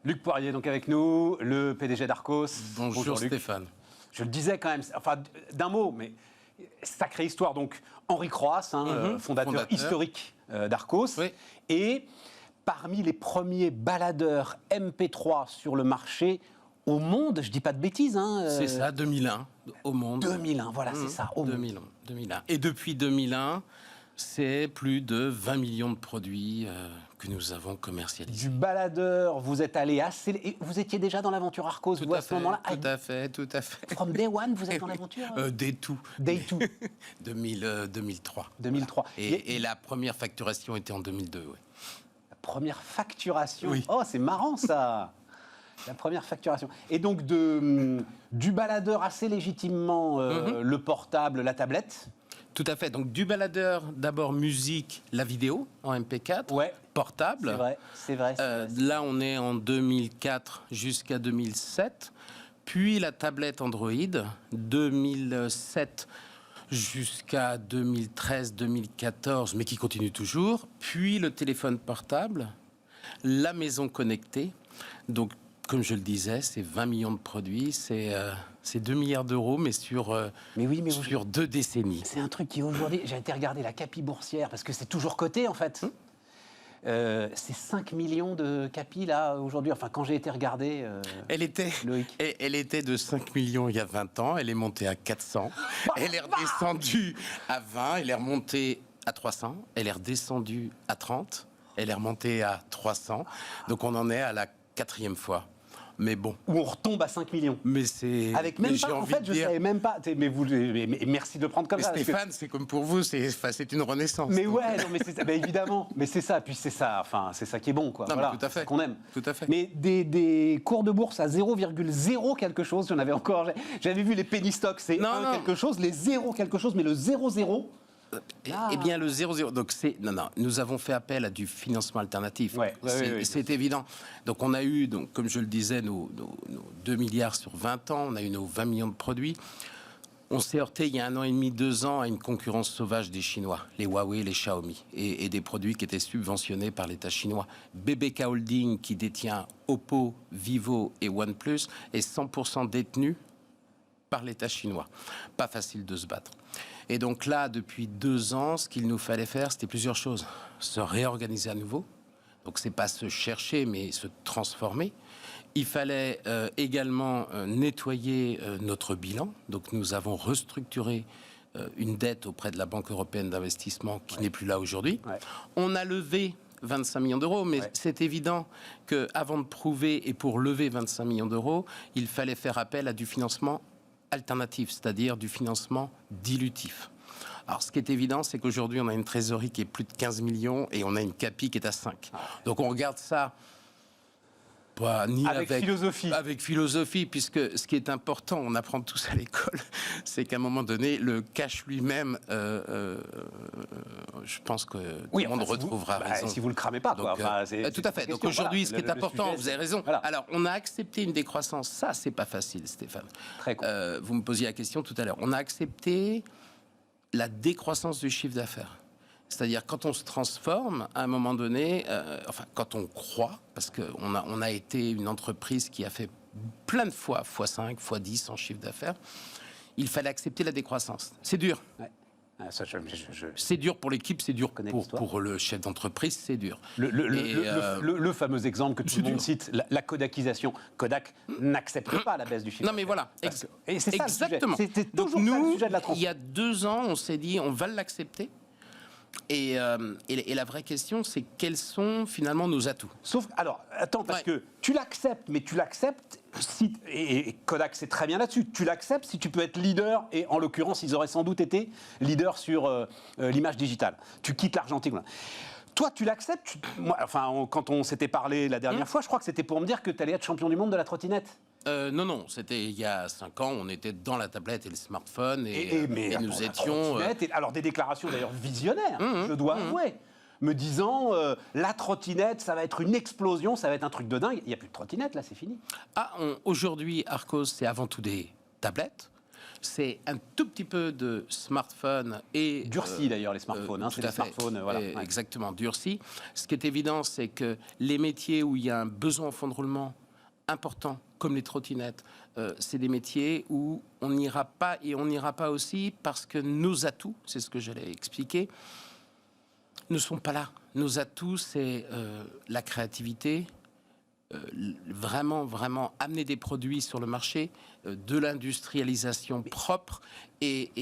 Luc Poirier, donc avec nous, le PDG d'Arcos. Bonjour Luc. Stéphane. Je le disais quand même, enfin d'un mot, mais sacrée histoire. Donc Henri Croas, fondateur historique d'Arcos, Oui. et parmi les premiers baladeurs MP3 sur le marché au monde, je dis pas de bêtises. C'est ça, 2001 au monde. 2001, voilà, c'est ça, au monde. 2001. Et depuis 2001, c'est plus de 20 millions de produits que nous avons commercialisés. Du baladeur, vous êtes allé assez... Et vous étiez déjà dans l'aventure Arcos, vous, à ce moment-là? Tout à fait. From day one, vous êtes dans l'aventure Day 2. Day 2. 2003. 2003. Et la première facturation était en 2002, oui. La première facturation. Oui. Oh, c'est marrant ça. La première facturation. Et donc du baladeur assez légitimement, le portable, la tablette. Tout à fait. Donc du baladeur, d'abord musique, la vidéo en MP4, Ouais. portable. C'est vrai. Là, on est en 2004 jusqu'à 2007. Puis la tablette Android, 2007 jusqu'à 2013-2014, mais qui continue toujours. Puis le téléphone portable, la maison connectée. Donc, comme je le disais, c'est 20 millions de produits, c'est 2 milliards d'euros, mais sur 2 décennies. C'est un truc qui aujourd'hui, j'ai été regarder la capi boursière, parce que c'est toujours coté en fait. C'est 5 millions de capi là aujourd'hui, enfin quand j'ai été regarder. Elle était de 5 millions il y a 20 ans, elle est montée à 400, elle est redescendue à 20, elle est remontée à 300, elle est redescendue à 30, elle est remontée à 300, donc on en est à la 4e fois. Mais bon. Où on retombe à 5 millions. Mais c'est. Avec même pas, en fait, je savais même pas. Mais merci de le prendre comme ça. Stéphane, c'est comme pour vous, c'est une renaissance. Mais donc. Ouais, non, mais c'est ça, évidemment. Mais c'est ça, puis c'est ça, enfin, c'est ça qui est bon, quoi. Non, voilà, tout à fait. C'est qu'on aime. Tout à fait. Mais des cours de bourse à 0,0 quelque chose, j'en avais encore. J'avais vu les penny stocks, c'est quelque chose, les 0 quelque chose, mais le 0,0. Eh bien, le 0,0. Donc, nous avons fait appel à du financement alternatif. C'est évident. Donc, on a eu, comme je le disais, nos 2 milliards sur 20 ans. On a eu nos 20 millions de produits. On s'est heurté il y a 1 an et demi, 2 ans à une concurrence sauvage des Chinois, les Huawei, les Xiaomi, et des produits qui étaient subventionnés par l'État chinois. BBK Holding, qui détient Oppo, Vivo et OnePlus, est 100% détenu par l'État chinois. Pas facile de se battre. Et donc là, depuis 2 ans, ce qu'il nous fallait faire, c'était plusieurs choses. Se réorganiser à nouveau. Donc, c'est pas se chercher, mais se transformer. Il fallait également nettoyer notre bilan. Donc, nous avons restructuré une dette auprès de la Banque européenne d'investissement qui n'est plus là aujourd'hui. On a levé 25 millions d'euros, mais c'est évident qu'avant de prouver et pour lever 25 millions d'euros, il fallait faire appel à du financement alternatif, c'est-à-dire du financement dilutif. Alors, ce qui est évident, c'est qu'aujourd'hui, on a une trésorerie qui est plus de 15 millions et on a une CAPI qui est à 5. Donc, on regarde ça avec philosophie. Avec philosophie, puisque ce qui est important, on apprend tous à l'école, c'est qu'à un moment donné, le cash lui-même, je pense que tout le monde retrouvera raison. Si vous le cramez pas, donc, quoi. Tout à fait. Donc aujourd'hui, ce qui est important, vous avez raison. Voilà. Alors, on a accepté une décroissance. Ça, c'est pas facile, Stéphane. Très cool. Vous me posiez la question tout à l'heure. On a accepté la décroissance du chiffre d'affaires. C'est-à-dire, quand on se transforme, à un moment donné, quand on croit, parce qu'on a été une entreprise qui a fait plein de fois, x5, x10 en chiffre d'affaires, il fallait accepter la décroissance. C'est dur. Ouais. C'est dur pour l'équipe, c'est dur pour le chef d'entreprise, c'est dur. Le fameux exemple que tout le monde cite, la Kodakisation. Kodak n'accepte pas la baisse du chiffre. Non mais voilà, et c'est ça exactement. Le sujet. C'était toujours ça le sujet de la transformation. Il y a 2 ans, on s'est dit, on va l'accepter. Et la vraie question, c'est quels sont finalement nos atouts. Sauf, alors, attends, parce que tu l'acceptes, mais tu l'acceptes si, et Kodak c'est très bien là-dessus, tu l'acceptes si tu peux être leader, et en l'occurrence, ils auraient sans doute été leader sur l'image digitale. Tu quittes l'argentique. Voilà. Toi, tu l'acceptes. Quand on s'était parlé la dernière fois, je crois que c'était pour me dire que tu allais être champion du monde de la trottinette. Non, c'était il y a 5 ans, on était dans la tablette et le smartphone et nous étions... Alors des déclarations d'ailleurs visionnaires, je dois avouer, me disant la trottinette, ça va être une explosion, ça va être un truc de dingue. Il n'y a plus de trottinette là, c'est fini. Aujourd'hui, Arcos, c'est avant tout des tablettes. c'est un tout petit peu de smartphone et... Durci d'ailleurs les smartphones, c'est les smartphones, voilà. Exactement, durci. Ce qui est évident, c'est que les métiers où il y a un besoin en fond de roulement important, comme les trottinettes, c'est des métiers où on n'ira pas, et on n'ira pas aussi parce que nos atouts, c'est ce que j'allais expliquer, ne sont pas là. Nos atouts, c'est la créativité, vraiment amener des produits sur le marché, de l'industrialisation propre, et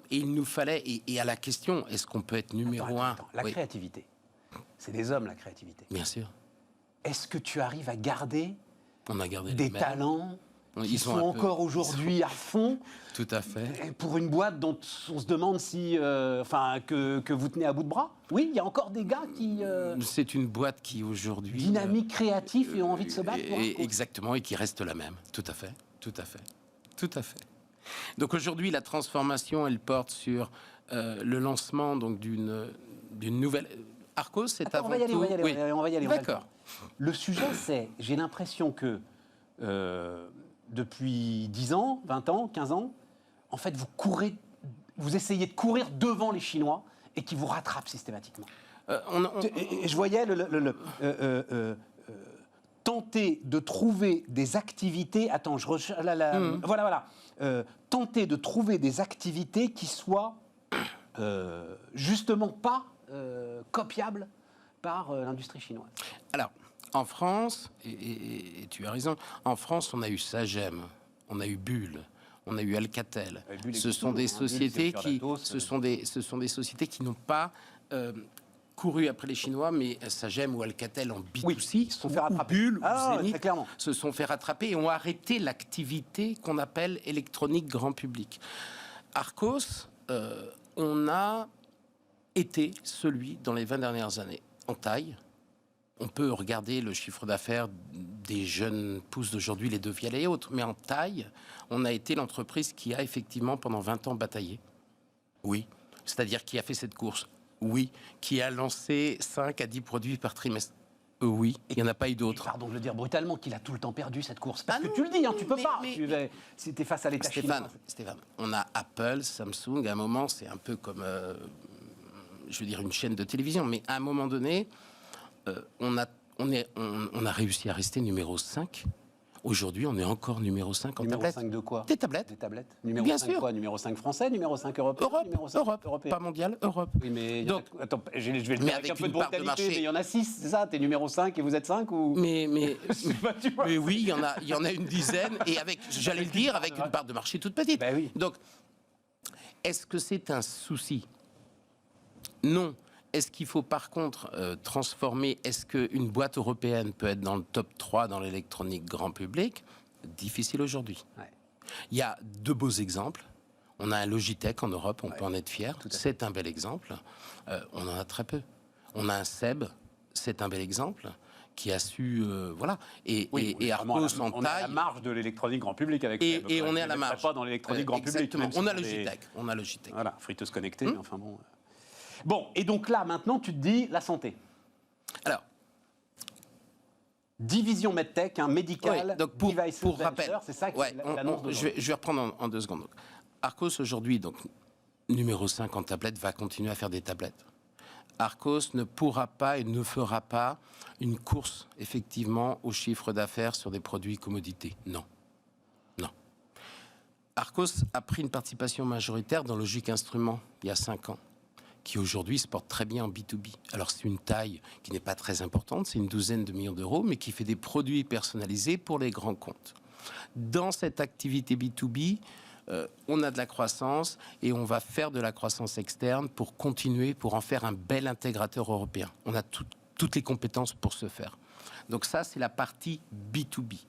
il nous fallait, et à la question, est-ce qu'on peut être numéro un? La créativité, c'est des hommes, la créativité. Bien sûr. Est-ce que tu arrives à garder On a gardé des talents qui sont encore aujourd'hui à fond? Tout à fait. Pour une boîte dont on se demande si, que vous tenez à bout de bras? Oui, il y a encore des gars qui... C'est une boîte qui aujourd'hui... Dynamique, créatif et ont envie de se battre. Exactement, et qui reste la même. Tout à fait, tout à fait, tout à fait. Donc aujourd'hui, la transformation, elle porte sur le lancement donc d'une nouvelle... Arcos, c'est avant tout... On va y aller. D'accord. Le sujet, c'est, j'ai l'impression que depuis 10 ans, 20 ans, 15 ans, en fait, vous essayez de courir devant les Chinois et qui vous rattrapent systématiquement. Et je voyais tenter de trouver des activités... Attends, voilà. Tenter de trouver des activités qui soient justement pas copiables par l'industrie chinoise. Alors, en France, et tu as raison, en France, on a eu Sagem, on a eu Bull, on a eu Alcatel. Ce sont des sociétés qui n'ont pas couru après les Chinois, mais Sagem ou Alcatel en B2C, se sont fait rattraper. Bull ou Zenith se sont fait rattraper et ont arrêté l'activité qu'on appelle électronique grand public. Arcos, on a été celui, dans les 20 dernières années, en taille. On peut regarder le chiffre d'affaires des jeunes pousses d'aujourd'hui, les Devielle et autres, mais en taille, on a été l'entreprise qui a effectivement pendant 20 ans bataillé. Oui. C'est-à-dire qui a fait cette course. Oui. Qui a lancé 5 à 10 produits par trimestre. Oui. Il n'y en a pas eu d'autres. Pardon de le dire brutalement, qu'il a tout le temps perdu cette course. Parce que tu le dis, tu peux pas. C'était face à l'État chinois. Stéphane, on a Apple, Samsung. À un moment, c'est un peu comme, je veux dire, une chaîne de télévision. Mais à un moment donné... on a réussi à rester numéro 5. Aujourd'hui, on est encore numéro 5 en tablette. Numéro 5 de quoi? Des tablettes. Des tablettes. Numéro Bien 5 sûr. Quoi? Numéro 5 français, numéro 5 européen, numéro 5 Européen. Pas mondial, Europe. Oui, mais donc, attends, je vais le dire avec un peu de brutalité, mais il y en a 6, c'est ça? T'es numéro 5 et vous êtes 5 ou... Mais oui, il y en a une dizaine, et avec, j'allais le dire, avec une part de marché toute petite. Ben oui. Donc, est-ce que c'est un souci? Non. Est-ce qu'il faut par contre transformer? Est-ce qu'une boîte européenne peut être dans le top 3 dans l'électronique grand public? Difficile aujourd'hui. Ouais. Il y a 2 beaux exemples. On a un Logitech en Europe, on peut en être fier. C'est un bel exemple. On en a très peu. On a un Seb, c'est un bel exemple, qui a su... voilà. Et Arcos en taille... On est à la marge de l'électronique grand public avec Seb. Et on est à la marge. Pas dans l'électronique grand public. On a Logitech. On a Logitech. Voilà, friteuse connectée, mais enfin bon... Bon, et donc là, maintenant, tu te dis la santé. Alors, division MedTech, médical, donc pour rappel, c'est ça qui l'annonce d'aujourd'hui. Je vais reprendre en 2 secondes. Donc, Arcos, aujourd'hui, donc, numéro 5 en tablette, va continuer à faire des tablettes. Arcos ne pourra pas et ne fera pas une course, effectivement, au chiffre d'affaires sur des produits commodités. Non. Non. Arcos a pris une participation majoritaire dans Logic Instruments il y a 5 ans. Qui aujourd'hui se porte très bien en B2B. Alors c'est une taille qui n'est pas très importante, c'est une douzaine de millions d'euros, mais qui fait des produits personnalisés pour les grands comptes. Dans cette activité B2B, on a de la croissance et on va faire de la croissance externe pour continuer, pour en faire un bel intégrateur européen. On a toutes les compétences pour ce faire. Donc ça, c'est la partie B2B.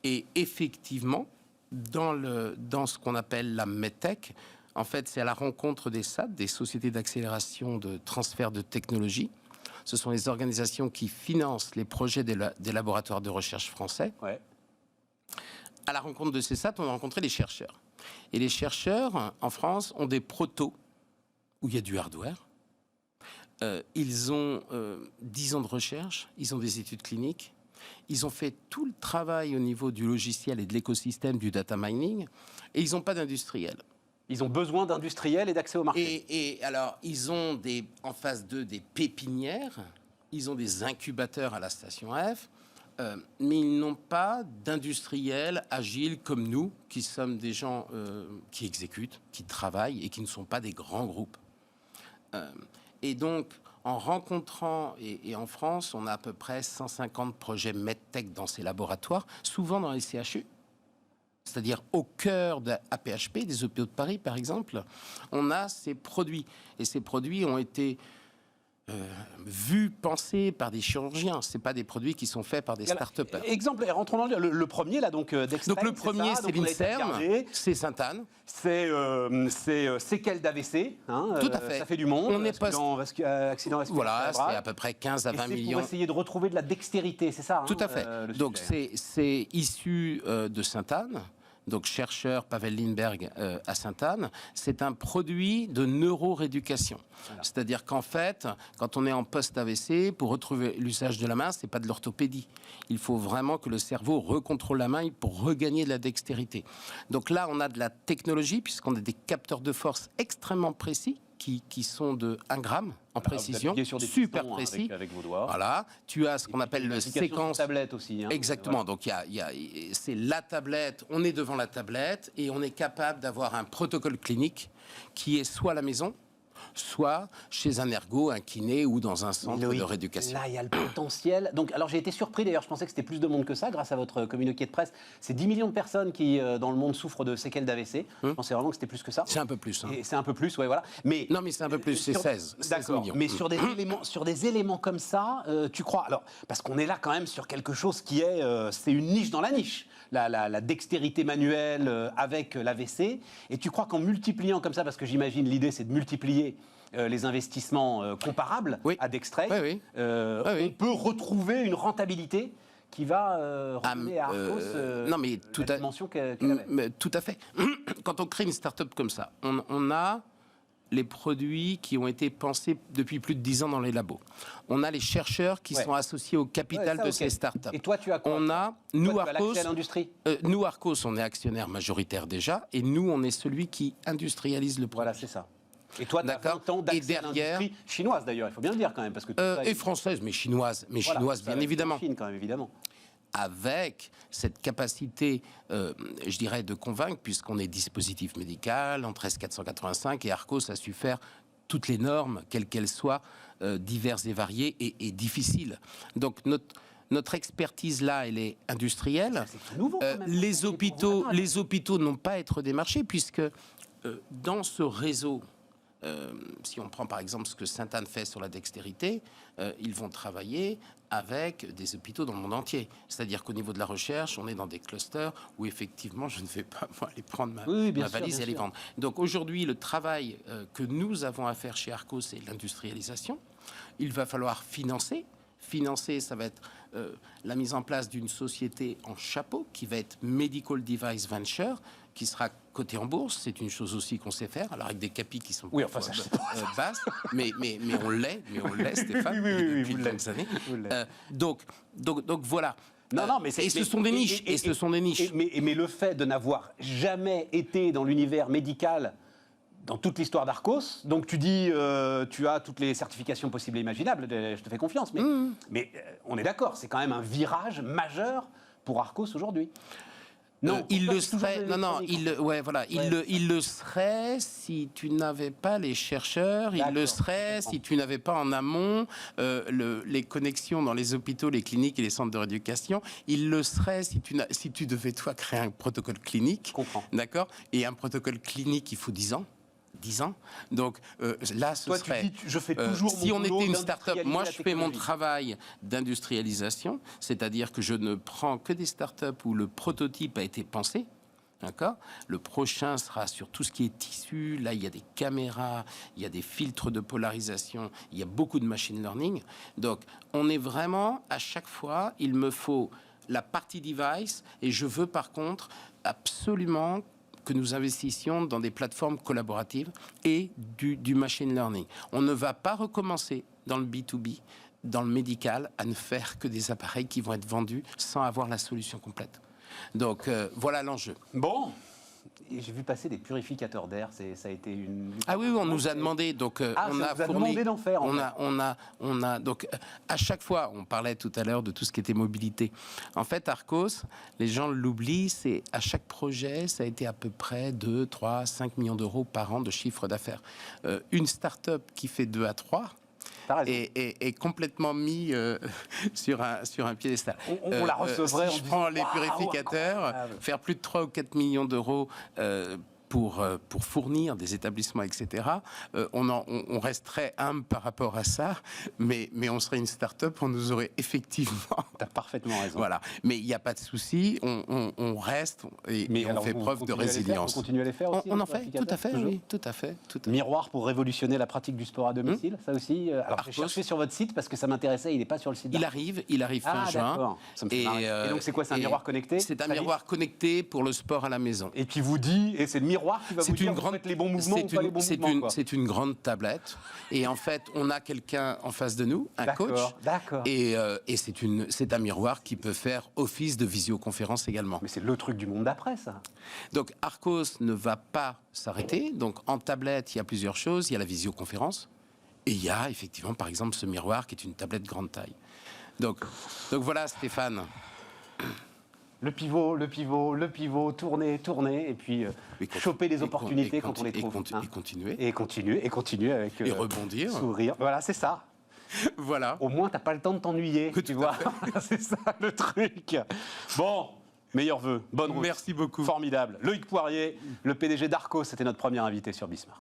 Et effectivement, dans ce qu'on appelle la MedTech, en fait, c'est à la rencontre des SAT, des sociétés d'accélération de transfert de technologie. Ce sont les organisations qui financent les projets des laboratoires de recherche français. Ouais. À la rencontre de ces SAT, on a rencontré les chercheurs. Et les chercheurs, en France, ont des protos où il y a du hardware. Ils ont 10 ans de recherche, ils ont des études cliniques, Ils ont fait tout le travail au niveau du logiciel et de l'écosystème du data mining, et ils n'ont pas d'industriel. Ils ont besoin d'industriels et d'accès au marché. Et alors, ils ont en face d'eux des pépinières, ils ont des incubateurs à la station F, mais ils n'ont pas d'industriels agiles comme nous, qui sommes des gens qui exécutent, qui travaillent et qui ne sont pas des grands groupes. Et donc, en rencontrant, et en France, on a à peu près 150 projets MedTech dans ces laboratoires, souvent dans les CHU, c'est-à-dire au cœur de APHP, des hôpitaux de Paris par exemple, on a ces produits. Et ces produits ont été vus, pensés par des chirurgiens. Ce pas des produits qui sont faits par des start-upers. Exemple, rentrons dans le premier, là, donc d'Extrait. Donc le premier, c'est l'INSERM, c'est Sainte-Anne. C'est séquelles d'AVC. Tout à fait. Ça fait du monde. On est accident vasculaire. Voilà, c'est à peu près 15 à 20 millions. Pour essayer de retrouver de la dextérité, c'est ça. Tout à fait. Donc c'est issu de Sainte-Anne. Donc chercheur Pavel Lindbergh à Sainte-Anne, c'est un produit de neurorééducation. Voilà. C'est-à-dire qu'en fait, quand on est en post-AVC, pour retrouver l'usage de la main, c'est pas de l'orthopédie. Il faut vraiment que le cerveau recontrôle la main pour regagner de la dextérité. Donc là, on a de la technologie, puisqu'on a des capteurs de force extrêmement précis, qui sont de 1 gramme en précision, super précis. Avec vos doigts. Voilà, tu as ce qu'on appelle le séquence. Tablette aussi. Exactement. Donc c'est la tablette. On est devant la tablette et on est capable d'avoir un protocole clinique qui est soit à la maison, soit chez un ergo, un kiné ou dans un centre de rééducation. Là, il y a le potentiel. Donc, alors j'ai été surpris d'ailleurs, je pensais que c'était plus de monde que ça grâce à votre communiqué de presse. C'est 10 millions de personnes qui, dans le monde, souffrent de séquelles d'AVC. Je pensais vraiment que c'était plus que ça. C'est un peu plus. Et c'est un peu plus, ouais, voilà. Mais, non, mais c'est un peu plus, c'est 16 millions. Mais sur des éléments comme ça, tu crois... Alors, parce qu'on est là quand même sur quelque chose qui est... c'est une niche dans la niche. La dextérité manuelle avec l'AVC. Et tu crois qu'en multipliant comme ça, parce que j'imagine l'idée c'est de multiplier les investissements comparables à Dextrait, on peut retrouver une rentabilité qui va revenir à Arkos non, mais la dimension qu'elle avait. Tout à fait. Quand on crée une start-up comme ça, on a les produits qui ont été pensés depuis plus de 10 ans dans les labos. On a les chercheurs qui sont associés au capital de ces startups. Et toi, tu as quoi? On a, nous, Arkos, à l'industrie. Nous, Arkos, on est actionnaire majoritaire déjà, et nous, on est celui qui industrialise le produit. Voilà, c'est ça. Et toi, tu as 20 ans d'accès à l'industrie chinoise, d'ailleurs, il faut bien le dire quand même. Parce que et française, mais chinoise, bien évidemment. Chine, quand même, évidemment. Avec cette capacité, je dirais, de convaincre, puisqu'on est dispositif médical, en 13485, et Arkos a su faire toutes les normes, quelles qu'elles soient, diverses et variées, et difficiles. Donc notre expertise là, elle est industrielle. C'est tout nouveau, quand même. Les hôpitaux n'ont pas à être démarchés, puisque dans ce réseau, si on prend par exemple ce que Sainte-Anne fait sur la dextérité, ils vont travailler avec des hôpitaux dans le monde entier. C'est-à-dire qu'au niveau de la recherche, on est dans des clusters où effectivement, je ne vais pas aller prendre ma valise et aller vendre. Donc aujourd'hui, le travail que nous avons à faire chez Arkos, c'est l'industrialisation. Il va falloir financer. Financer, ça va être la mise en place d'une société en chapeau qui va être Medical Device Venture, qui sera cotée en bourse. C'est une chose aussi qu'on sait faire, alors avec des capis qui sont basses, mais on l'est, Stéphane, depuis de longues années. Donc voilà. Non, mais ce sont des niches. Ce sont des niches. Mais le fait de n'avoir jamais été dans l'univers médical dans toute l'histoire d'Arcos, donc tu dis, tu as toutes les certifications possibles et imaginables, je te fais confiance, mais on est d'accord, c'est quand même un virage majeur pour Arcos aujourd'hui. Non, il le serait. Il le serait si tu n'avais pas les chercheurs. Il le serait si tu n'avais pas en amont les connexions dans les hôpitaux, les cliniques et les centres de rééducation. Il le serait si tu devais toi créer un protocole clinique. D'accord. Et un protocole clinique, il faut 10 ans. 10 ans. Donc là, ce serait... Tu dis, je fais toujours si on était une start-up, moi je fais mon travail d'industrialisation, c'est-à-dire que je ne prends que des start-up où le prototype a été pensé. D'accord. Le prochain sera sur tout ce qui est tissu. Là, il y a des caméras, il y a des filtres de polarisation, il y a beaucoup de machine learning. Donc, on est vraiment, à chaque fois, il me faut la partie device, et je veux par contre absolument que nous investissions dans des plateformes collaboratives et du machine learning. On ne va pas recommencer dans le B2B dans le médical à ne faire que des appareils qui vont être vendus sans avoir la solution complète. Donc voilà l'enjeu. Bon. Et j'ai vu passer des purificateurs d'air, ça a été une... Ah oui, on nous a demandé, donc on a fourni... demandé d'en faire. On a donc à chaque fois, on parlait tout à l'heure de tout ce qui était mobilité. En fait, Arcos, les gens l'oublient, c'est à chaque projet, ça a été à peu près 2, 3, 5 millions d'euros par an de chiffre d'affaires. Une start-up qui fait 2 à 3 est complètement mis sur un piédestal. On la recevrait si je prends les purificateurs, faire plus de 3 ou 4 millions d'euros pour fournir des établissements, etc., on resterait humble par rapport à ça, mais on serait une start-up, on nous aurait effectivement... T'as parfaitement raison. Voilà. Mais il n'y a pas de souci, on reste et on fait preuve de résilience. On continue à les faire aussi. On en fait, tout à fait, oui, tout à fait. Miroir pour révolutionner la pratique du sport à domicile, ça aussi. Alors j'ai cherché sur votre site parce que ça m'intéressait, il n'est pas sur le site. Il arrive fin juin. Ça me fait marrer. Et donc c'est quoi, c'est un miroir connecté? C'est un miroir connecté pour le sport à la maison. Et qui vous dit, et c'est le miroir qui va vous dire vous faites les bons mouvements ou pas les bons mouvements. C'est une grande tablette. Et en fait, on a quelqu'un en face de nous, un coach. D'accord. Et c'est un miroir qui peut faire office de visioconférence également. Mais c'est le truc du monde d'après, ça. Donc Arcos ne va pas s'arrêter. Donc en tablette, il y a plusieurs choses. Il y a la visioconférence. Et il y a effectivement, par exemple, ce miroir qui est une tablette grande taille. Donc voilà, Stéphane. Le pivot, tourner, et puis choper les opportunités quand on les trouve. Et continuer avec... Et rebondir. Sourire. Voilà, c'est ça. Voilà. Au moins, t'as pas le temps de t'ennuyer, tu vois. C'est ça, le truc. Bon, meilleurs vœux, bonne route. Merci beaucoup. Formidable. Loïc Poirier, le PDG d'Arcos, c'était notre premier invité sur Bismarck.